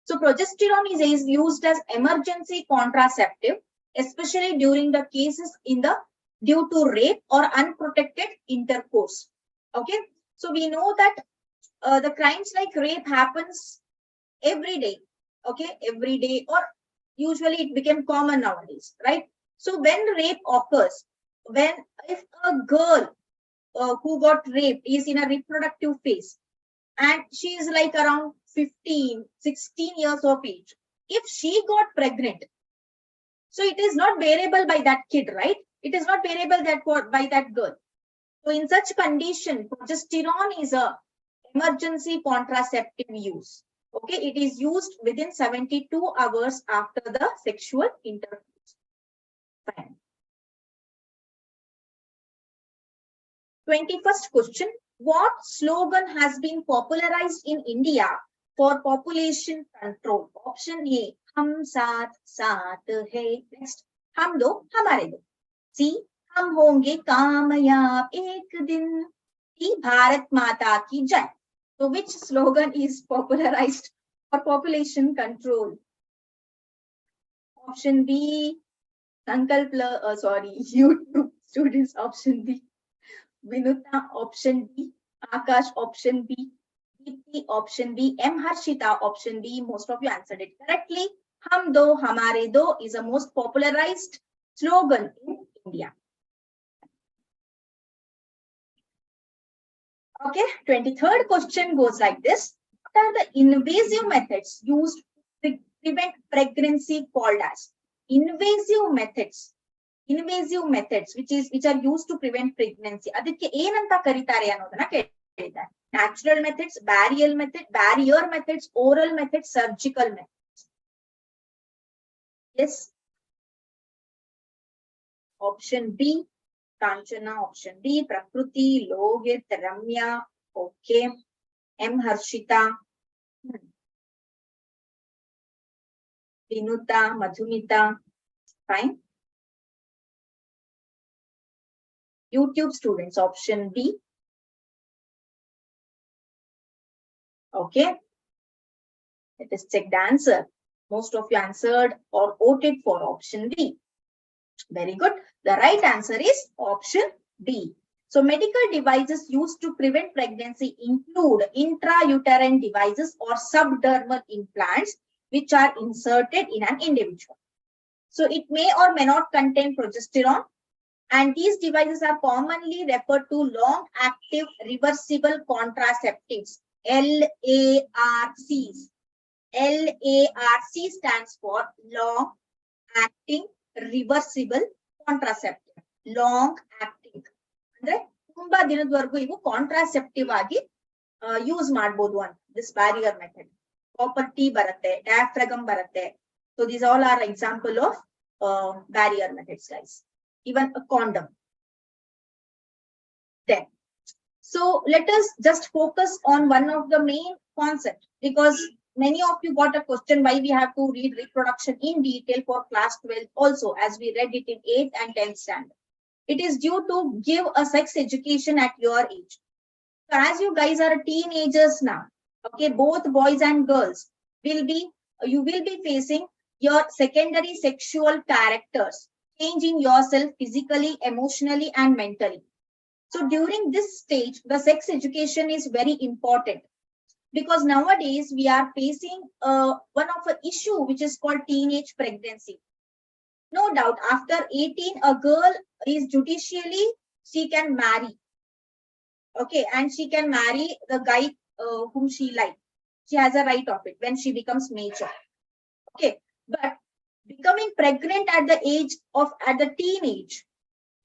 [SPEAKER 1] So progesterone is used as emergency contraceptive, especially during the cases due to rape or unprotected intercourse. Okay, so we know that the crimes like rape happens every day. Okay, every day, or usually it became common nowadays, right? So when rape occurs, if a girl who got raped is in a reproductive phase and she is like around 15, 16 years of age, if she got pregnant, so it is not bearable by that kid, right? It is not bearable by that girl. So in such condition, progesterone is a emergency contraceptive use. Okay, it is used within 72 hours after the sexual intercourse. Fine. 21st question, what slogan has been popularized in India for population control? Option A, hum saath saath hai. Next, hum do hamare do. C, hum honge kamayab ek din. D, Bharat Mata ki jai. So which slogan is popularized for population control? Option B, Sankalp, YouTube students, option B. Vinuta, option B. Akash, option B. Deepti, option B. M. Harshita, option B. Most of you answered it correctly. Hum do hamare do is a most popularized slogan in India. Okay, 23rd question goes like this. What are the invasive methods used to prevent pregnancy called as? Invasive methods which are used to prevent pregnancy. ಅದಕ್ಕೆ ಏನಂತ ಕರೀತಾರೆ ಅನ್ನೋದನ್ನ ಕೇಳಿದ್ದಾರೆ. Natural methods, barrier methods, oral methods, surgical methods. Yes. Option B, Kanchana, option B, Prakruti, Lohit, Ramya, okay. M. Harshita, Vinuta, Madhumita, fine. YouTube students, option B. Okay. Let us check the answer. Most of you answered or voted for option B. Very good. The right answer is option B. So medical devices used to prevent pregnancy include intrauterine devices or subdermal implants which are inserted in an individual. So it may or may not contain progesterone, and these devices are commonly referred to long-active reversible contraceptives, LARCs. LARC stands for long-acting reversible contraceptive. Long-acting. ಅಂದ್ರೆ ತುಂಬಾ ದಿನದವರೆಗೂ ಇವು contraceptive ಆಗಿ use ಮಾಡಬಹುದು ಅಂತ. This barrier method. Copper T ಬರುತ್ತೆ, ಡಯಾಫ್ರಾಗಮ್ ಬರುತ್ತೆ. So these all are example of barrier methods, guys. Even a condom. Then, so let us just focus on one of the main concepts, because many of you got a question why we have to read reproduction in detail for class 12 also, as we read it in 8th and 10th standard. It is due to give a sex education at your age. So as you guys are teenagers now, okay, both boys and girls you will be facing your secondary sexual characters, changing yourself physically, emotionally, and mentally. So during this stage, the sex education is very important, because nowadays we are facing one of an issue which is called teenage pregnancy. No doubt, after 18, a girl is judicially, she can marry. Okay, and she can marry the guy whom she likes. She has a right of it when she becomes mature. Okay, but becoming pregnant at the teenage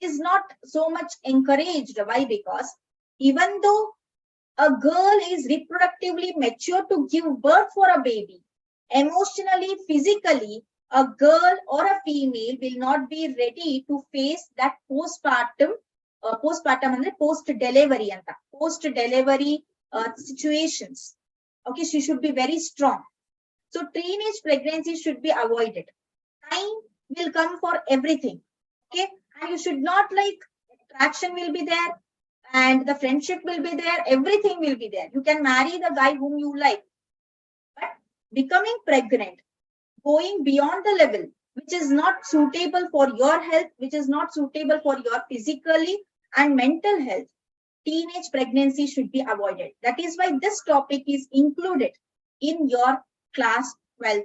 [SPEAKER 1] is not so much encouraged. Why? Because even though a girl is reproductively mature to give birth for a baby, emotionally, physically, a girl or a female will not be ready to face that postpartum and post-delivery situations. Okay, she should be very strong. So teenage pregnancy should be avoided. Time will come for everything. Okay, and you should not attraction will be there, and the friendship will be there, everything will be there. You can marry the guy whom you like, but becoming pregnant, going beyond the level which is not suitable for your health, which is not suitable for your physically and mental health, teenage pregnancy should be avoided. That is why this topic is included in your class 12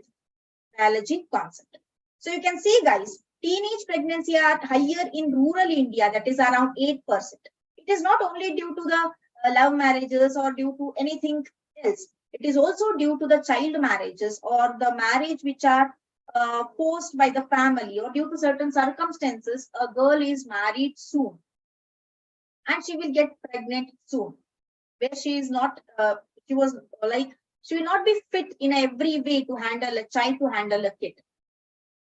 [SPEAKER 1] biology concept. So you can see, guys, teenage pregnancy are higher in rural India, that is around 8%. It is not only due to the love marriages or due to anything else. It is also due to the child marriages or the marriage which are forced by the family, or due to certain circumstances, a girl is married soon and she will get pregnant soon, where she is not, she will not be fit in every way to handle a child, to handle a kid,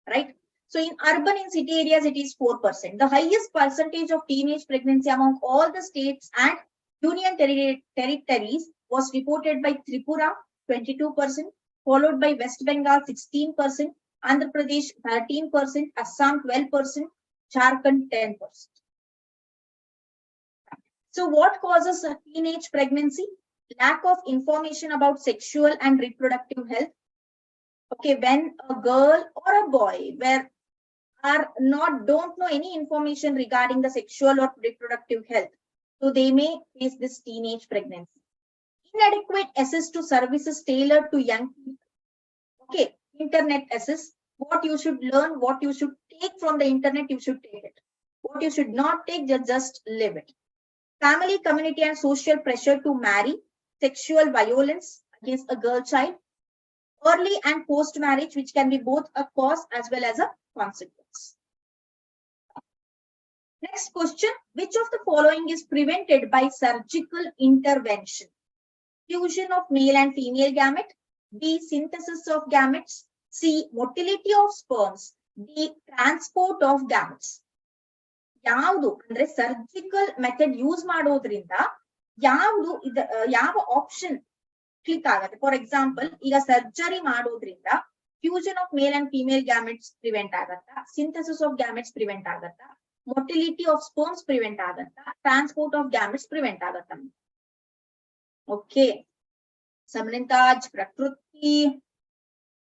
[SPEAKER 1] right? So in urban and city areas, it is 4%. The highest percentage of teenage pregnancy among all the states and union territories was reported by Tripura, 22%, followed by West Bengal, 16%, Andhra Pradesh, 13%, Assam, 12%, Jharkhand, 10%. So what causes a teenage pregnancy? Lack of information about sexual and reproductive health. Okay, when a girl or a boy don't know any information regarding the sexual or reproductive health, so they may face this teenage pregnancy. Inadequate access to services tailored to young people. Okay, internet access. What you should learn, what you should take from the internet, you should take it. What you should not take, just leave it. Family, community, and social pressure to marry. Sexual violence against a girl child. Early and post-marriage, which can be both a cause as well as a consequence. Next question, which of the following is prevented by surgical intervention? Fusion of male and female gamete. B, synthesis of gametes. C, motility of sperms. D, transport of gametes. ಯಾವುದು ಅಂದ್ರೆ surgical method use ಮಾಡೋದ್ರಿಂದ ಯಾವ option click ಆಗುತ್ತೆ? For example, ಈಗ surgery ಮಾಡೋದ್ರಿಂದ fusion of male and female gametes prevent ಆಗತ್ತಾ? Synthesis of gametes prevent ಆಗತ್ತಾ? motility of sperms prevent agata, transport of gametes prevent agata. Okay. Samrintaj, Prakruti,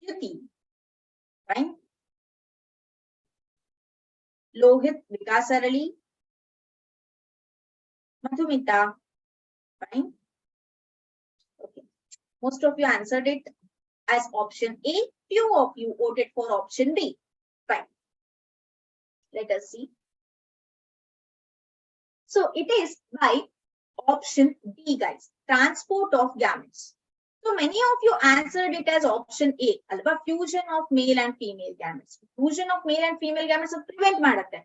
[SPEAKER 1] Yuti. Fine. Lohit, Vikasarali, Madhumita. Fine. Okay. Most of you answered it as option A. Few of you voted for option B. Fine. Let us see. So it is by option D, guys. Transport of gametes. So many of you answered it as option A. Alva fusion of male and female gametes. Fusion of male and female gametes prevent ಮಾಡುತ್ತೆ.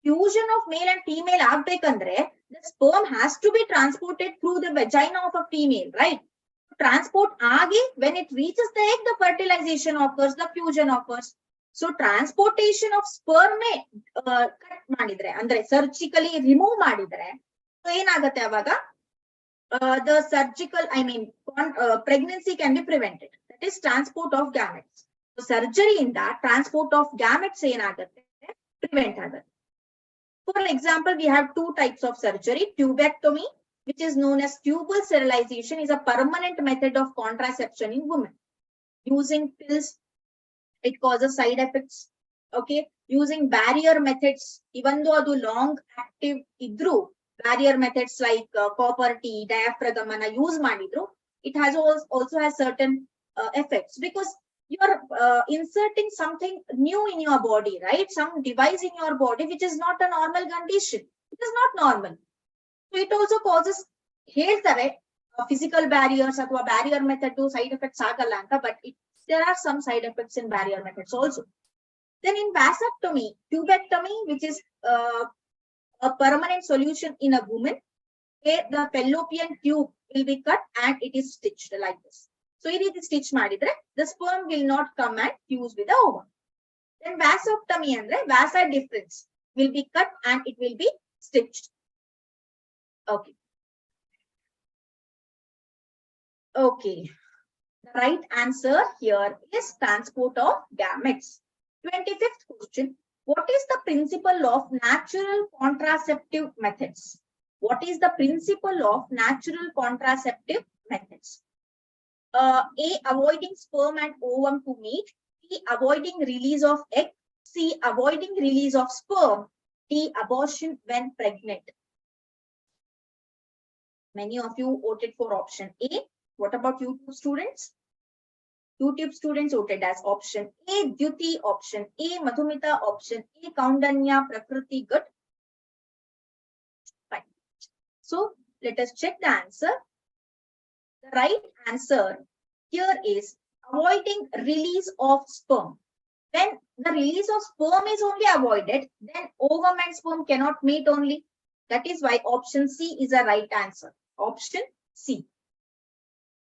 [SPEAKER 1] Fusion of male and female ಆಗ್ಬೇಕಂದ್ರೆ the sperm has to be transported through the vagina of a female, right? Transport agi, when it reaches the egg, the fertilization occurs, the fusion occurs. So transportation of sperm cut ಮಾಡಿದ್ರೆ ಅಂದ್ರೆ surgically remove ಮಾಡಿದ್ರೆ so ಏನಾಗುತ್ತೆ ಅವಾಗ the surgical, pregnancy can be prevented. That is transport of gametes. So surgery in that transport of gametes ಏನಾಗುತ್ತೆ prevent ಆಗುತ್ತೆ. For example, we have two types of surgery. Tubectomy, which is known as tubal sterilization, is a permanent method of contraception in women. Using pills, it causes side effects. Okay, using barrier methods, even though adu long active idru, barrier methods like copper T, diaphragm ana use madidru, it has also has certain effects, because you are inserting something new in your body, right? Some device in your body which is not a normal condition. It is not normal. So it also causes physical barriers or barrier method to side effects agalla anta, but there are some side effects in barrier methods also. Then in vasectomy, tubectomy, which is a permanent solution in a woman, where the fallopian tube will be cut and it is stitched like this. So it is stitched madidre, the sperm will not come and fuse with the ovum. Then vasectomy andre vasa difference will be cut and it will be stitched. Okay. Okay. The right answer here is transport of gametes. 25th question. What is the principle of natural contraceptive methods? What is the principle of natural contraceptive methods? A. Avoiding sperm and ovum to meet. B. Avoiding release of egg. C. Avoiding release of sperm. D. Abortion when pregnant. Many of you voted for option A. What about YouTube students? YouTube students voted as option A. Dyuti, option A. Madhumita, option A. Kaundanya, Prakruti. Good. Fine. So let us check the answer. The right answer here is avoiding release of sperm. When the release of sperm is only avoided, then ovum and sperm cannot meet only. That is why option C is a right answer. Option C.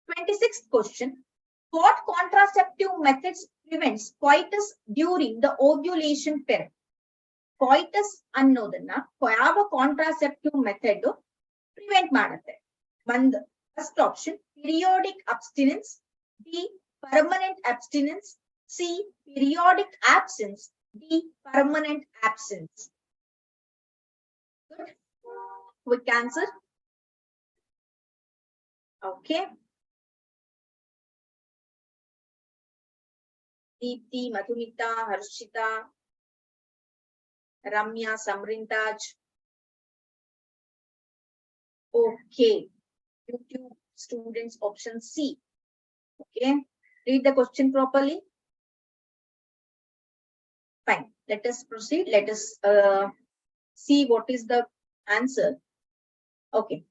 [SPEAKER 1] 26th question. What contraceptive methods prevents coitus during the ovulation period? Coitus ಅನ್ನೋದನ್ನ ಯಾವ contraceptive method prevent ಮಾಡುತ್ತೆ? ಒಂದು first option, periodic abstinence. B. Permanent abstinence. C. Periodic absence. D. Permanent absence. Good. Quick answer. Okay. Deepti, Madhumita, Harshita, Ramya, Samrintaj. Okay. YouTube students option C. Okay. Read the question properly. Fine. Let us proceed. Let us see what is the answer. Okay.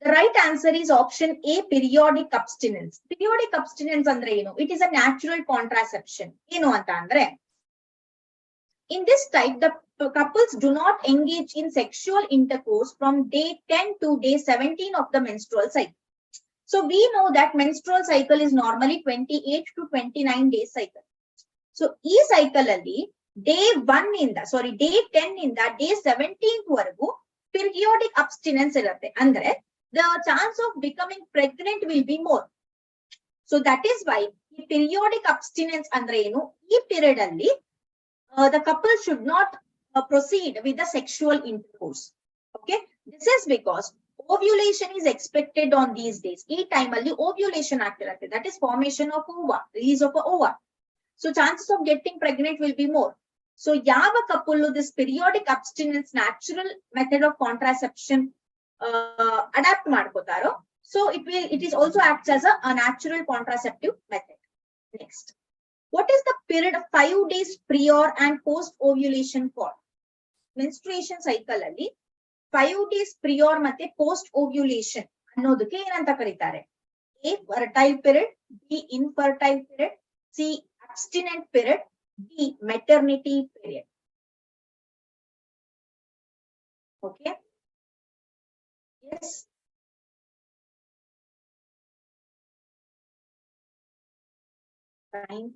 [SPEAKER 1] The right answer is option A, periodic abstinence. Periodic abstinence andre eno? It is a natural contraception. Eno anta andre? In this type, the couples do not engage in sexual intercourse from day 10 to day 17 of the menstrual cycle. So we know that menstrual cycle is normally 28 to 29 days cycle. So ee cycle alli day 1 inda, day 10 inda day 17th varagu periodic abstinence irutte. Andre the chance of becoming pregnant will be more. So that is why periodic abstinence andre enu ee period alli the couple should not proceed with the sexual intercourse. Okay, this is because ovulation is expected on these days. E time alli ovulation activity, that is formation of ova, release of ova. So chances of getting pregnant will be more. So yava couple this periodic abstinence natural method of contraception adapt ಮಾಡ್ಕೋತಾರೋ, so it is also acts as a natural contraceptive method. Next, what is the period of 5 days prior and post ovulation for? Menstruation cycle alli 5 days prior ಮತ್ತೆ post ovulation ಅನ್ನೋದಕ್ಕೆ ಏನಂತ ಕರೀತಾರೆ? A fertile period, B infertile period, C abstinent period, D maternity period. Okay. Yes. Fine.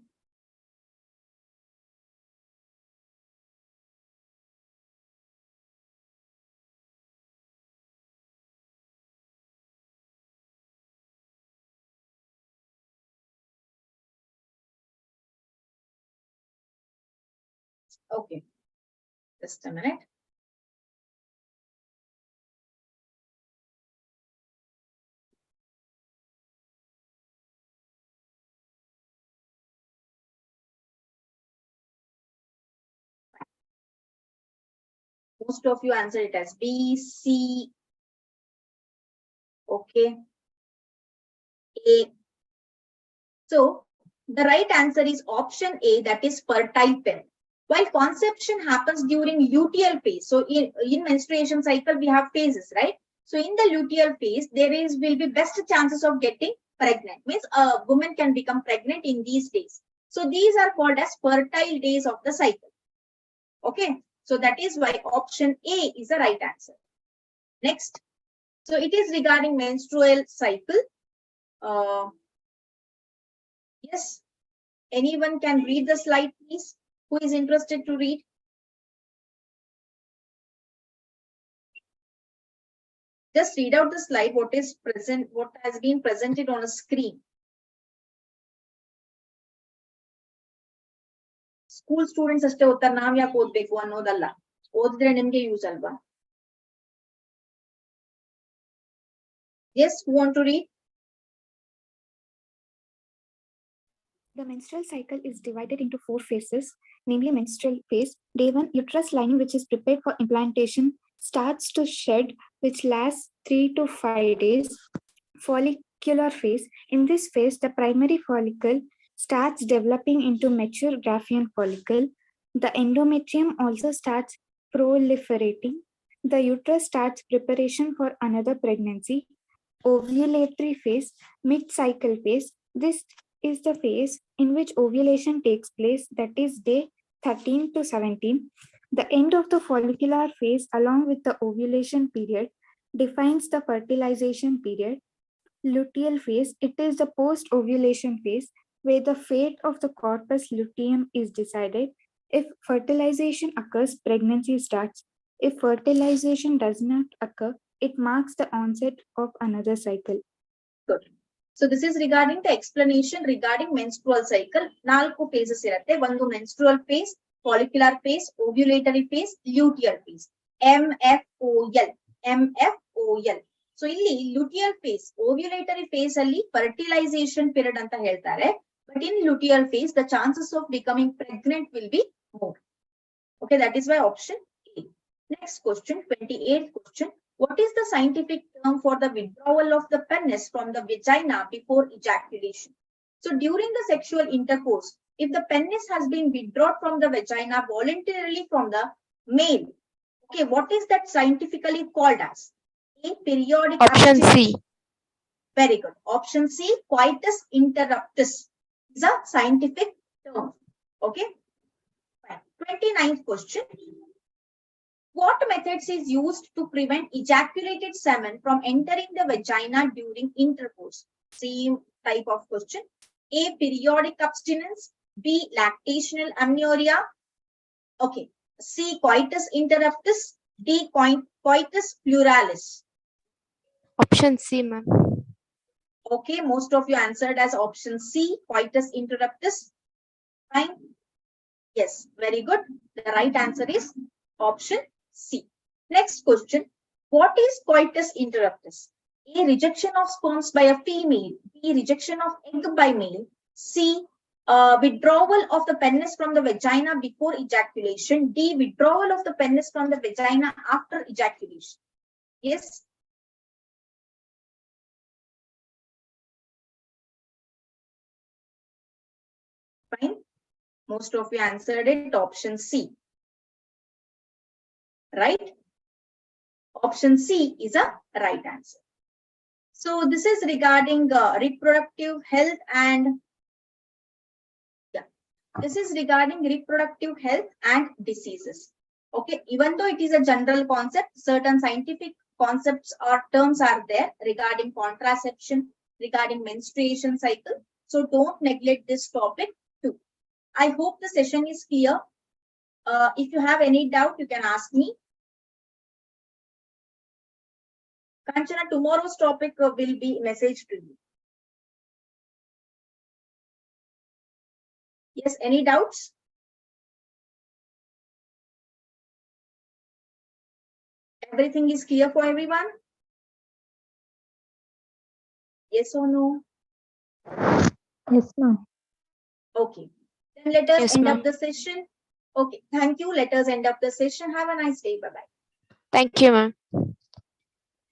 [SPEAKER 1] Okay, just a minute. Most of you answer it as B, C. Okay. A. So the right answer is option A, that is fertile period. While conception happens during luteal phase, so in menstruation cycle we have phases, right? So in the luteal phase, will be best chances of getting pregnant. Means a woman can become pregnant in these days. So these are called as fertile days of the cycle. Okay, so that is why option A is the right answer. Next, so it is regarding menstrual cycle. Yes, anyone can read the slide, please? Who is interested to read? Just read out the slide, what is present, what has been presented on a screen. School students ಅಷ್ಟೇ ಓದ್ತಾರೆ, ನಾವ್ ಯಾಕೆ ಓದ್ಬೇಕು ಅನ್ನೋದಲ್ಲ, ಓದಿದ್ರೆ ನಿಮ್ಗೆ use ಅಲ್ವಾ? Yes, who want to read?
[SPEAKER 4] The menstrual cycle is divided into 4 phases, namely menstrual phase. Day 1, uterus lining, which is prepared for implantation, starts to shed, which lasts 3 to 5 days. Follicular phase. In this phase, the primary follicle starts developing into mature Graafian follicle. The endometrium also starts proliferating. The uterus starts preparation for another pregnancy. Ovulatory phase, mid-cycle phase. This is the phase in which ovulation takes place, that is day 13 to 17. The end of the follicular phase along with the ovulation period defines the fertilization period. Luteal phase, it is the post-ovulation phase where the fate of the corpus luteum is decided. If fertilization occurs, pregnancy starts. If fertilization does not occur, it marks the onset of another cycle.
[SPEAKER 1] Good. So this is regarding the explanation regarding menstrual cycle. 4 phases irutte. One menstrual phase, follicular phase, ovulatory phase, luteal phase. MFOL. MFOL. So illi luteal phase, ovulatory phase alli fertilization period anta heltare. But in luteal phase, the chances of becoming pregnant will be more. Okay, that is why option A. Next question, 28th question. What is the scientific term for the withdrawal of the penis from the vagina before ejaculation? So during the sexual intercourse, if the penis has been withdrawn from the vagina voluntarily from the male, okay, what is that scientifically called as? A, periodic.
[SPEAKER 3] Option C.
[SPEAKER 1] Very good. Option C, coitus interruptus is a scientific term. Okay. Fine. 29th question. What methods is used to prevent ejaculated semen from entering the vagina during intercourse? Same type of question. A, periodic abstinence. B, lactational amenorrhea. Okay. C, coitus interruptus. D, coitus pluralis.
[SPEAKER 3] Option C, ma'am.
[SPEAKER 1] Okay, most of you answered as option C, coitus interruptus. Fine. Yes, very good. The right answer is Option C. Next question. What is coitus interruptus? A. Rejection of sperms by a female. B. Rejection of egg by male. C. Withdrawal of the penis from the vagina before ejaculation. D. Withdrawal of the penis from the vagina after ejaculation. Yes. Fine. Most of you answered it. Option C. Right? Option C is a right answer. So this is regarding reproductive health and this is regarding reproductive health and diseases. Okay, even though it is a general concept, certain scientific concepts or terms are there regarding contraception, regarding menstruation cycle. So don't neglect this topic too. I hope the session is clear. If you have any doubt, you can ask me. Kanchana, tomorrow's topic will be messaged to you. Yes, any doubts? Everything is clear for everyone? Yes or no?
[SPEAKER 4] Yes, ma'am.
[SPEAKER 1] Okay. Then let us
[SPEAKER 3] Yes,
[SPEAKER 1] end
[SPEAKER 3] ma'am.
[SPEAKER 1] up the session. Okay, thank you. Let us end up the session. Have a nice day. Bye-bye.
[SPEAKER 3] Thank you, ma'am.